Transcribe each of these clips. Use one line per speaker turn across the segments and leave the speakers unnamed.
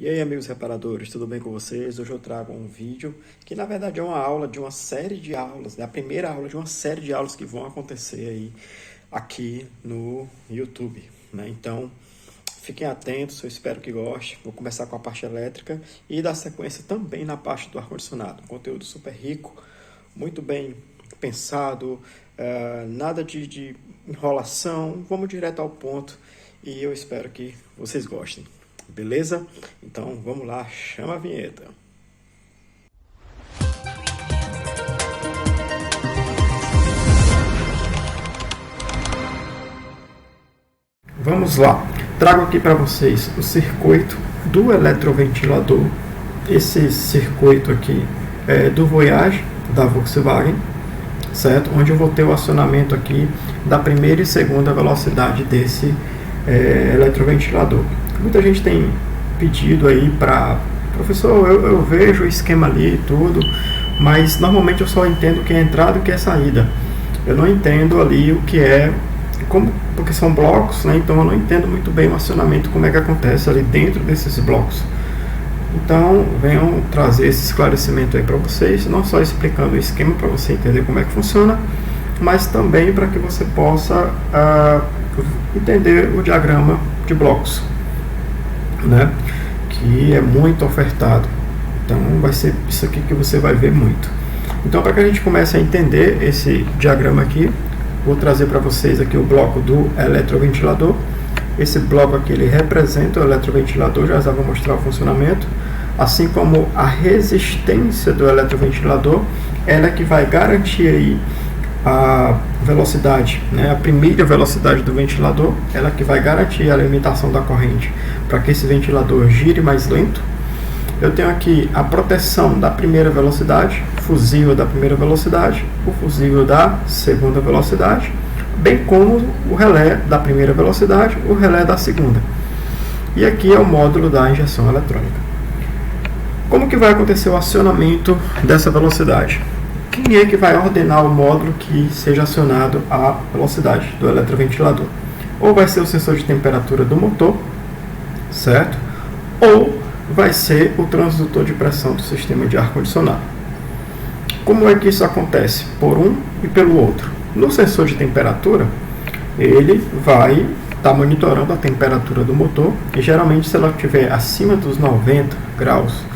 E aí, amigos reparadores, tudo bem com vocês? Hoje eu trago um vídeo que na verdade é uma aula de uma série de aulas, né? A primeira aula de uma série de aulas que vão acontecer aí aqui no YouTube, né? Então, fiquem atentos, eu espero que gostem. Vou começar com a parte elétrica e dar sequência também na parte do ar-condicionado. Conteúdo super rico, muito bem pensado, nada de enrolação, vamos direto ao ponto e eu espero que vocês gostem. Beleza? Então vamos lá, chama a vinheta. Vamos lá, trago aqui para vocês o circuito do eletroventilador. Esse circuito aqui é do Voyage, da Volkswagen, certo? Onde eu vou ter o acionamento aqui da primeira e segunda velocidade desse eletroventilador. Muita gente tem pedido aí para professor, eu vejo o esquema ali e tudo, mas normalmente eu só entendo o que é entrada e o que é saída. Eu não entendo ali o que é, porque são blocos, né? Então eu não entendo muito bem o acionamento, como é que acontece ali dentro desses blocos. Então venham trazer esse esclarecimento aí para vocês, não só explicando o esquema para você entender como é que funciona, mas também para que você possa entender o diagrama de blocos, né, que é muito ofertado. Então vai ser isso aqui que você vai ver muito. Então, para que a gente comece a entender esse diagrama aqui, vou trazer para vocês aqui o bloco do eletroventilador. Esse bloco aqui ele representa o eletroventilador, já vou mostrar o funcionamento, assim como a resistência do eletroventilador, ela é que vai garantir aí a velocidade, né, a primeira velocidade do ventilador, ela que vai garantir a limitação da corrente para que esse ventilador gire mais lento. Eu tenho aqui a proteção da primeira velocidade, fusível da primeira velocidade, o fusível da segunda velocidade, bem como o relé da primeira velocidade, o relé da segunda. E aqui é o módulo da injeção eletrônica. Como que vai acontecer o acionamento dessa velocidade? Quem é que vai ordenar o módulo que seja acionado a velocidade do eletroventilador? Ou vai ser o sensor de temperatura do motor, certo? Ou vai ser o transdutor de pressão do sistema de ar-condicionado. Como é que isso acontece? Por um e pelo outro. No sensor de temperatura, ele vai estar monitorando a temperatura do motor, e geralmente se ela estiver acima dos 90 graus,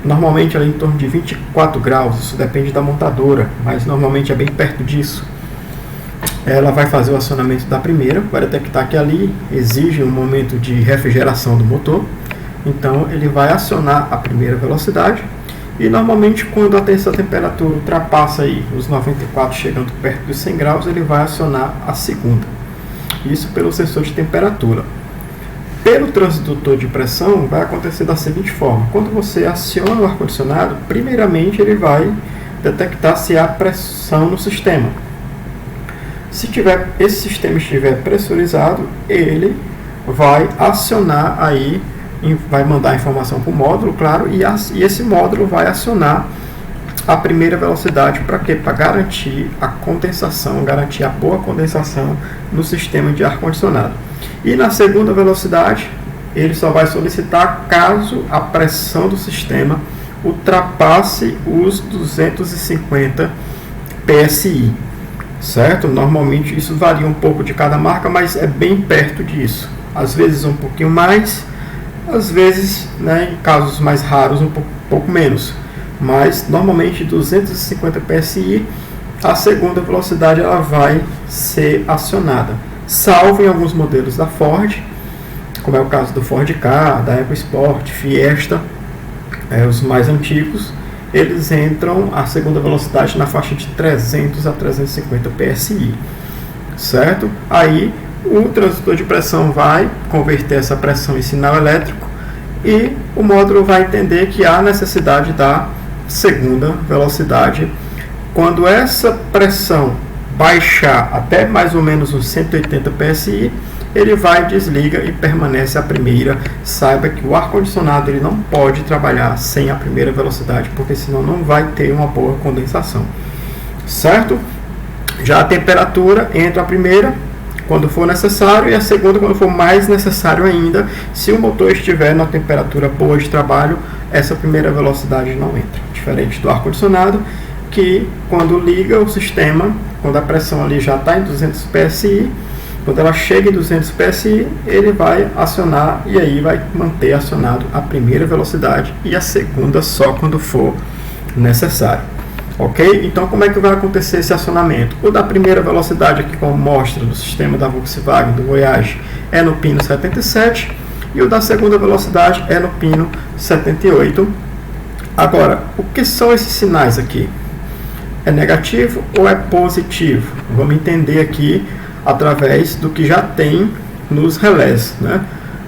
normalmente ela é em torno de 24 graus, isso depende da montadora, mas normalmente é bem perto disso. Ela vai fazer o acionamento da primeira, vai detectar que ali exige um momento de refrigeração do motor, então ele vai acionar a primeira velocidade, e normalmente quando essa temperatura ultrapassa aí os 94, chegando perto dos 100 graus, ele vai acionar a segunda. Isso pelo sensor de temperatura. Pelo transdutor de pressão, vai acontecer da seguinte forma: quando você aciona o ar-condicionado, primeiramente ele vai detectar se há pressão no sistema. Se esse sistema estiver pressurizado, ele vai acionar aí, vai mandar a informação para o módulo, claro, e esse módulo vai acionar a primeira velocidade. Para quê? Para garantir a condensação, garantir a boa condensação no sistema de ar-condicionado. E na segunda velocidade, ele só vai solicitar caso a pressão do sistema ultrapasse os 250 PSI, certo? Normalmente isso varia um pouco de cada marca, mas é bem perto disso. Às vezes um pouquinho mais, às vezes, né, em casos mais raros, um pouco menos. Mas normalmente 250 PSI, a segunda velocidade ela vai ser acionada, salvo em alguns modelos da Ford, como é o caso do Ford Ka, da EcoSport, Fiesta, os mais antigos, eles entram a segunda velocidade na faixa de 300 a 350 PSI, certo? Aí o transdutor de pressão vai converter essa pressão em sinal elétrico e o módulo vai entender que há necessidade da segunda velocidade. Quando essa pressão baixar até mais ou menos uns 180 PSI, ele vai, desliga e permanece a primeira. Saiba que o ar-condicionado ele não pode trabalhar sem a primeira velocidade, porque senão não vai ter uma boa condensação, certo? Já a temperatura entra a primeira, quando for necessário, e a segunda quando for mais necessário ainda. Se o motor estiver na temperatura boa de trabalho, essa primeira velocidade não entra. Diferente do ar-condicionado, que quando liga o sistema, quando a pressão ali já está em 200 PSI, quando ela chega em 200 PSI, ele vai acionar e aí vai manter acionado a primeira velocidade e a segunda só quando for necessário. Ok? Então, como é que vai acontecer esse acionamento? O da primeira velocidade, aqui como mostra do sistema da Volkswagen, do Voyage, é no pino 77, e o da segunda velocidade é no pino 78. Agora, o que são esses sinais aqui? É negativo ou é positivo? Vamos entender aqui através do que já tem nos relés, né?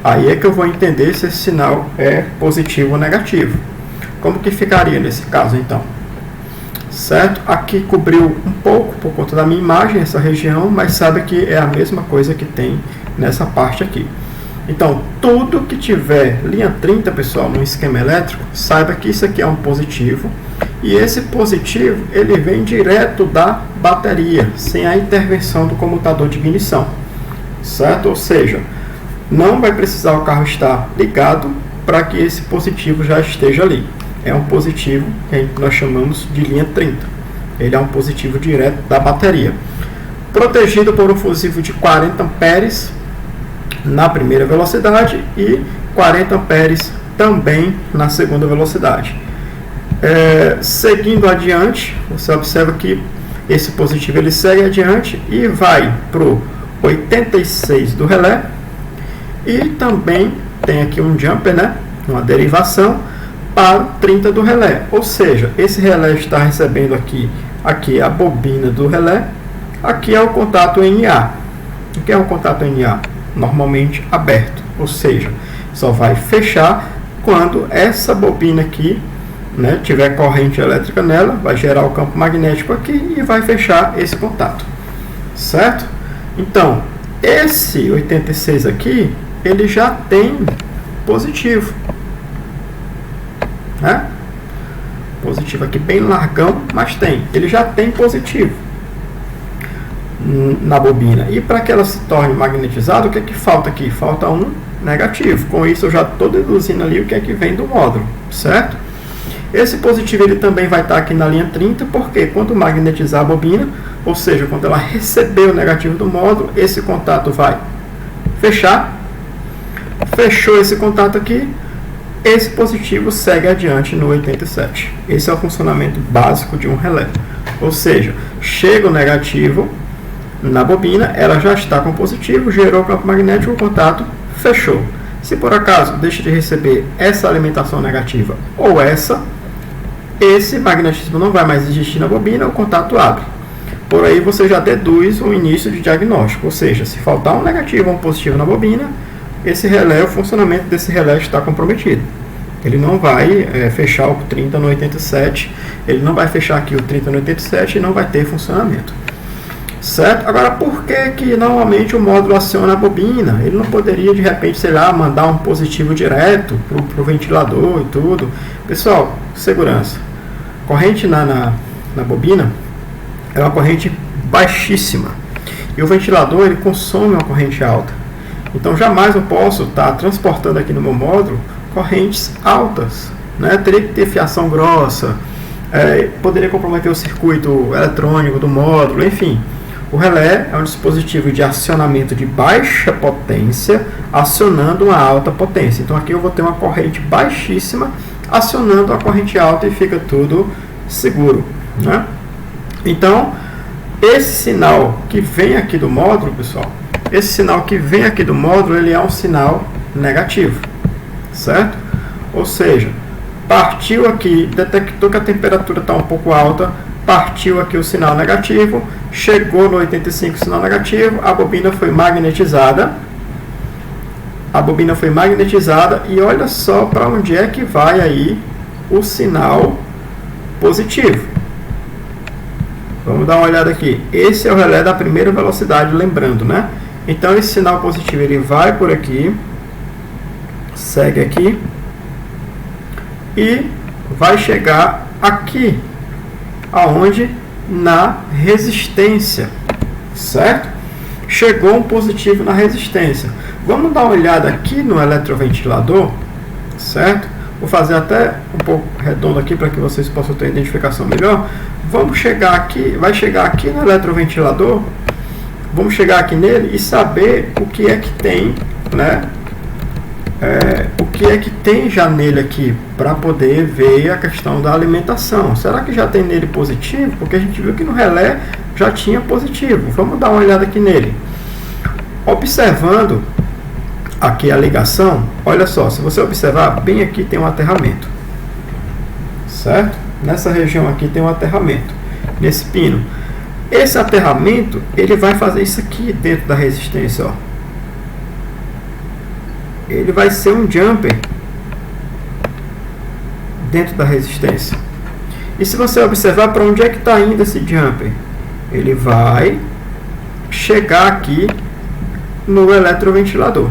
Aí é que eu vou entender se esse sinal é positivo ou negativo. Como que ficaria nesse caso, então? Certo? Aqui cobriu um pouco por conta da minha imagem, essa região, mas sabe que é a mesma coisa que tem nessa parte aqui. Então, tudo que tiver linha 30, pessoal, no esquema elétrico, saiba que isso aqui é um positivo, e esse positivo, ele vem direto da bateria, sem a intervenção do comutador de ignição, certo? Ou seja, não vai precisar o carro estar ligado para que esse positivo já esteja ali. É um positivo que nós chamamos de linha 30. Ele é um positivo direto da bateria. Protegido por um fusível de 40 amperes na primeira velocidade e 40 amperes também na segunda velocidade. Seguindo adiante, você observa que esse positivo ele segue adiante e vai para o 86 do relé. E também tem aqui um jumper, né? Uma derivação para o 30 do relé, ou seja, esse relé está recebendo aqui é a bobina do relé, aqui é o contato NA. O que é um contato NA? Normalmente aberto, ou seja, só vai fechar quando essa bobina aqui, né, tiver corrente elétrica nela, vai gerar o campo magnético aqui e vai fechar esse contato, certo? Então, esse 86 aqui, ele já tem positivo, né? Positivo aqui bem largão, mas ele já tem positivo na bobina. E para que ela se torne magnetizada, o que é que falta aqui? Falta um negativo. Com isso eu já estou deduzindo ali o que é que vem do módulo, certo? Esse positivo ele também vai estar aqui na linha 30, porque quando magnetizar a bobina, ou seja, quando ela receber o negativo do módulo, esse contato vai fechar. Fechou esse contato aqui, esse positivo segue adiante no 87. Esse é o funcionamento básico de um relé. Ou seja, chega o negativo na bobina, ela já está com positivo, gerou o campo magnético, o contato fechou. Se por acaso deixa de receber essa alimentação negativa ou esse magnetismo não vai mais existir na bobina, o contato abre. Por aí você já deduz um início de diagnóstico. Ou seja, se faltar um negativo ou um positivo na bobina, esse relé, o funcionamento desse relé está comprometido. Ele não vai fechar o 30 no 87, ele não vai fechar aqui o 30 no 87 e não vai ter funcionamento. Certo? Agora, por que normalmente o módulo aciona a bobina? Ele não poderia, de repente, sei lá, mandar um positivo direto para o ventilador e tudo. Pessoal, segurança. Corrente na bobina é uma corrente baixíssima. E o ventilador, ele consome uma corrente alta. Então, jamais eu posso estar transportando aqui no meu módulo correntes altas, né? Teria que ter fiação grossa, poderia comprometer o circuito eletrônico do módulo, enfim. O relé é um dispositivo de acionamento de baixa potência, acionando uma alta potência. Então, aqui eu vou ter uma corrente baixíssima, acionando a corrente alta e fica tudo seguro, né? Então, esse sinal que vem aqui do módulo, pessoal, esse sinal que vem aqui do módulo, ele é um sinal negativo, certo? Ou seja, partiu aqui, detectou que a temperatura está um pouco alta, partiu aqui o sinal negativo, chegou no 85 sinal negativo, a bobina foi magnetizada. A bobina foi magnetizada e olha só para onde é que vai aí o sinal positivo. Vamos dar uma olhada aqui. Esse é o relé da primeira velocidade, lembrando, né? Então, esse sinal positivo ele vai por aqui, segue aqui e vai chegar aqui, aonde? Na resistência, certo? chegou um positivo na resistência. Vamos dar uma olhada aqui no eletroventilador, certo? Vou fazer até um pouco redondo aqui para que vocês possam ter identificação melhor. Vamos chegar aqui, vai chegar aqui no eletroventilador, vamos chegar aqui nele e saber o que é que tem, né? O que é que tem já nele aqui, para poder ver a questão da alimentação. Será que já tem nele positivo? Porque a gente viu que no relé já tinha positivo. Vamos dar uma olhada aqui nele. Observando aqui a ligação, olha só, se você observar, bem aqui tem um aterramento, certo? Nessa região aqui tem um aterramento, nesse pino. Esse aterramento, ele vai fazer isso aqui dentro da resistência, ó. Ele vai ser um jumper dentro da resistência. E se você observar, para onde é que está indo esse jumper? Ele vai chegar aqui no eletroventilador.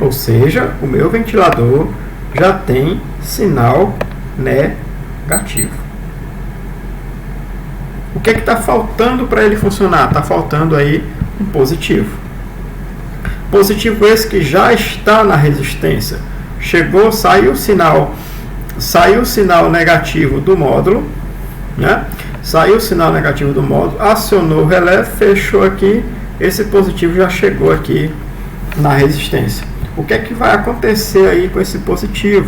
Ou seja, o meu ventilador já tem sinal negativo. O que é que está faltando para ele funcionar? Está faltando aí um positivo. Positivo esse que já está na resistência. Chegou, saiu o sinal negativo do módulo, né? Saiu o sinal negativo do módulo, acionou o relé, fechou aqui, esse positivo já chegou aqui na resistência. O que é que vai acontecer aí com esse positivo?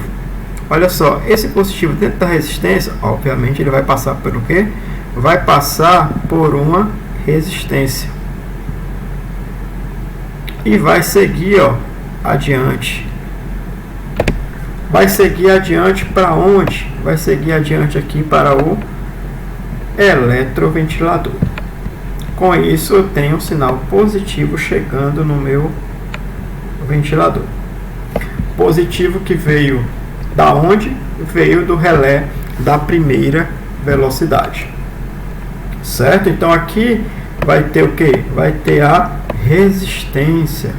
Olha só, esse positivo dentro da resistência, obviamente ele vai passar por o quê? Vai passar por uma resistência. E vai seguir, ó, adiante. Vai seguir adiante para onde? Vai seguir adiante aqui para o eletroventilador. Com isso eu tenho um sinal positivo chegando no meu ventilador. Positivo que veio da onde? Veio do relé da primeira velocidade. Certo? Então aqui vai ter o que? Vai ter a resistência.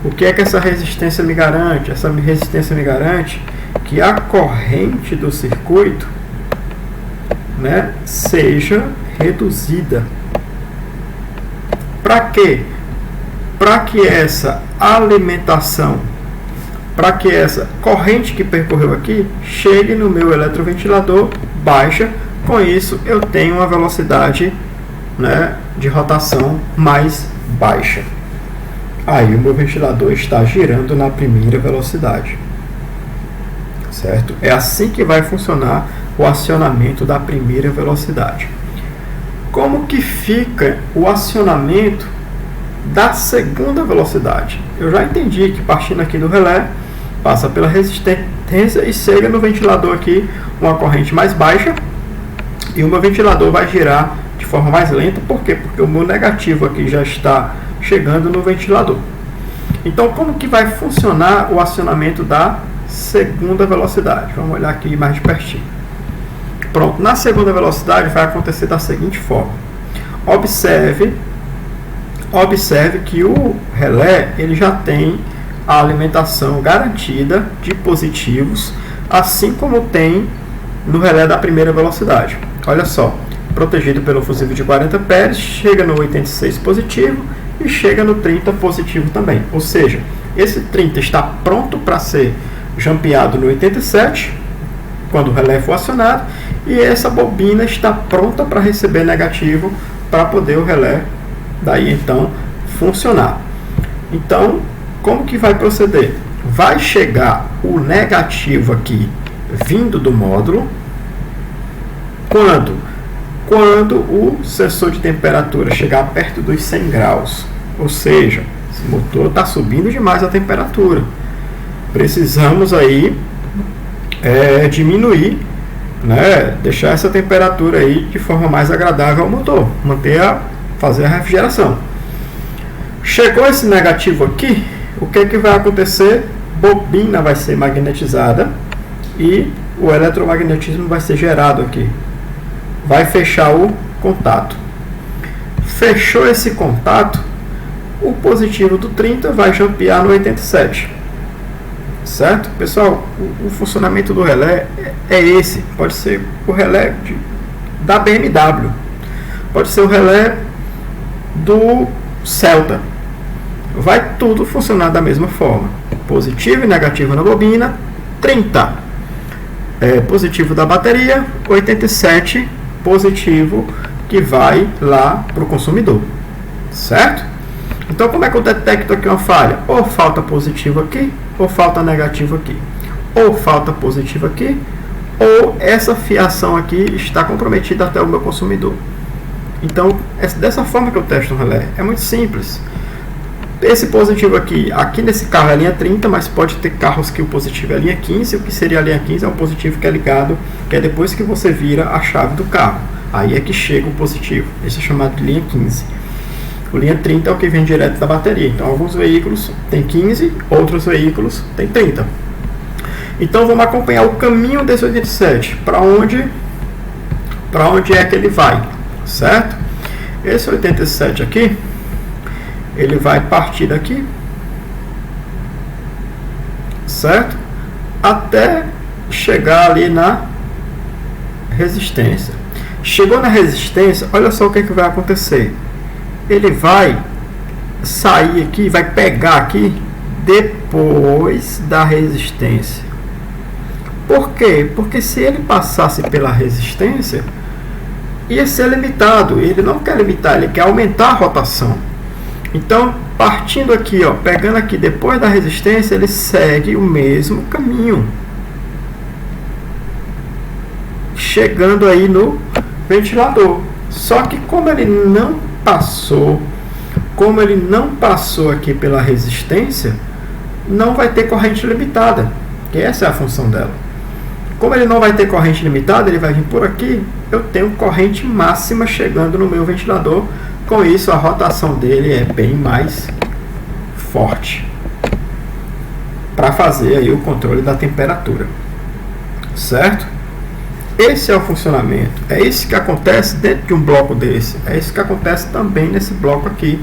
O que é que essa resistência me garante? Essa resistência me garante que a corrente do circuito, né, seja reduzida. Para quê? Para que essa alimentação, para que essa corrente que percorreu aqui chegue no meu eletroventilador baixa. Com isso eu tenho uma velocidade, né, de rotação mais baixa. Aí o meu ventilador está girando na primeira velocidade, certo? É assim que vai funcionar o acionamento da primeira velocidade. Como que fica o acionamento da segunda velocidade? Eu já entendi que partindo aqui do relé, passa pela resistência e chega no ventilador aqui uma corrente mais baixa, e o meu ventilador vai girar de forma mais lenta. Por quê? Porque o meu negativo aqui já está chegando no ventilador. Então, como que vai funcionar o acionamento da segunda velocidade? Vamos olhar aqui mais de pertinho. Pronto, na segunda velocidade vai acontecer da seguinte forma. Observe que o relé ele já tem a alimentação garantida de positivos, assim como tem no relé da primeira velocidade. Olha só, protegido pelo fusível de 40 pés, chega no 86 positivo e chega no 30 positivo também. Ou seja, esse 30 está pronto para ser jampeado no 87, quando o relé for acionado, e essa bobina está pronta para receber negativo, para poder o relé daí então funcionar. Então, como que vai proceder? Vai chegar o negativo aqui vindo do módulo. Quando o sensor de temperatura chegar perto dos 100 graus, ou seja, esse motor está subindo demais a temperatura. Precisamos aí diminuir, né, deixar essa temperatura aí de forma mais agradável ao motor, fazer a refrigeração. Chegou esse negativo aqui, o que é que vai acontecer? Bobina vai ser magnetizada e o eletromagnetismo vai ser gerado aqui. Vai fechar o contato. Fechou esse contato, o positivo do 30 vai jampear no 87. Certo? Pessoal, o funcionamento do relé é esse. Pode ser o relé da BMW. Pode ser o relé do Celta. Vai tudo funcionar da mesma forma. Positivo e negativo na bobina, 30. Positivo da bateria, 87 positivo que vai lá para o consumidor. Certo? Então, como é que eu detecto aqui uma falha? Ou falta positivo aqui, ou falta negativo aqui. Ou falta positivo aqui, ou essa fiação aqui está comprometida até o meu consumidor. Então, é dessa forma que eu testo um relé. É muito simples. Esse positivo aqui nesse carro é a linha 30, mas pode ter carros que o positivo é a linha 15. O que seria a linha 15 é o positivo que é ligado, que é depois que você vira a chave do carro. Aí é que chega o positivo. Esse é chamado de linha 15. O linha 30 é o que vem direto da bateria. Então, alguns veículos tem 15, outros veículos tem 30. Então, vamos acompanhar o caminho desse 87. Para onde é que ele vai? Certo? Esse 87 aqui, ele vai partir daqui, certo? Até chegar ali na resistência. Chegou na resistência, olha só o que vai acontecer. Ele vai sair aqui, vai pegar aqui depois da resistência. Por quê? Porque se ele passasse pela resistência, ia ser limitado. Ele não quer limitar, ele quer aumentar a rotação. Então, partindo aqui, ó, pegando aqui depois da resistência, ele segue o mesmo caminho, chegando aí no ventilador. Só que como ele não passou aqui pela resistência, não vai ter corrente limitada, que essa é a função dela. Como ele não vai ter corrente limitada, ele vai vir por aqui, eu tenho corrente máxima chegando no meu ventilador. Com isso, a rotação dele é bem mais forte para fazer aí o controle da temperatura. Certo? Esse é o funcionamento. É isso que acontece dentro de um bloco desse. É isso que acontece também nesse bloco aqui.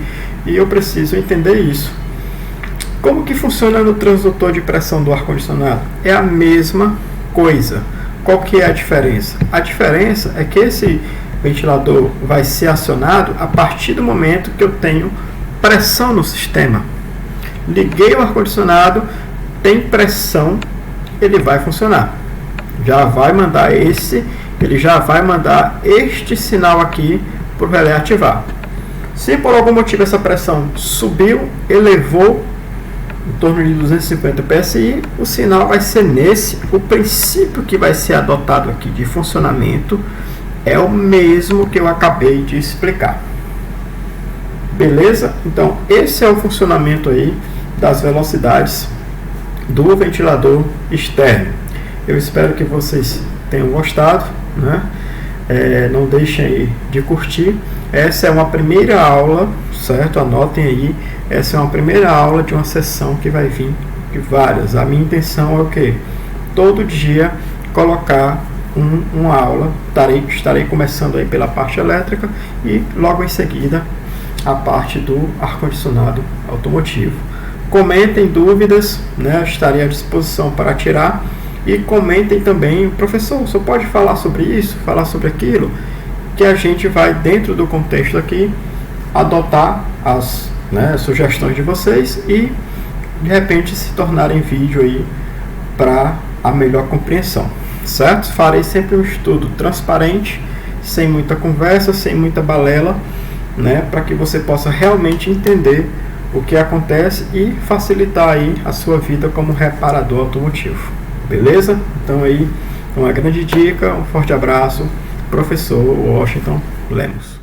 E eu preciso entender isso. Como que funciona no transdutor de pressão do ar-condicionado? É a mesma coisa. Qual que é a diferença? A diferença é que esse ventilador vai ser acionado a partir do momento que eu tenho pressão no sistema. Liguei o ar-condicionado, tem pressão, ele vai funcionar. Já vai mandar ele já vai mandar este sinal aqui para o relé ativar. Se por algum motivo essa pressão subiu, elevou em torno de 250 psi, o sinal vai ser nesse. O princípio que vai ser adotado aqui de funcionamento é o mesmo que eu acabei de explicar. Beleza? Então, esse é o funcionamento aí das velocidades do ventilador externo. Eu espero que vocês tenham gostado, né? Não deixem aí de curtir. Essa é uma primeira aula, certo? Anotem aí. Essa é uma primeira aula de uma sessão que vai vir de várias. A minha intenção é o quê? Todo dia colocar uma aula. Estarei começando aí pela parte elétrica e logo em seguida a parte do ar-condicionado automotivo. Comentem dúvidas, né? Estarei à disposição para tirar. E comentem também, professor, você pode falar sobre isso, falar sobre aquilo, que a gente vai, dentro do contexto aqui, adotar as sugestões de vocês e, de repente, se tornarem vídeo aí para a melhor compreensão, certo? Farei sempre um estudo transparente, sem muita conversa, sem muita balela, né, para que você possa realmente entender o que acontece e facilitar aí a sua vida como reparador automotivo. Beleza? Então aí, uma grande dica, um forte abraço, professor Washington Lemos.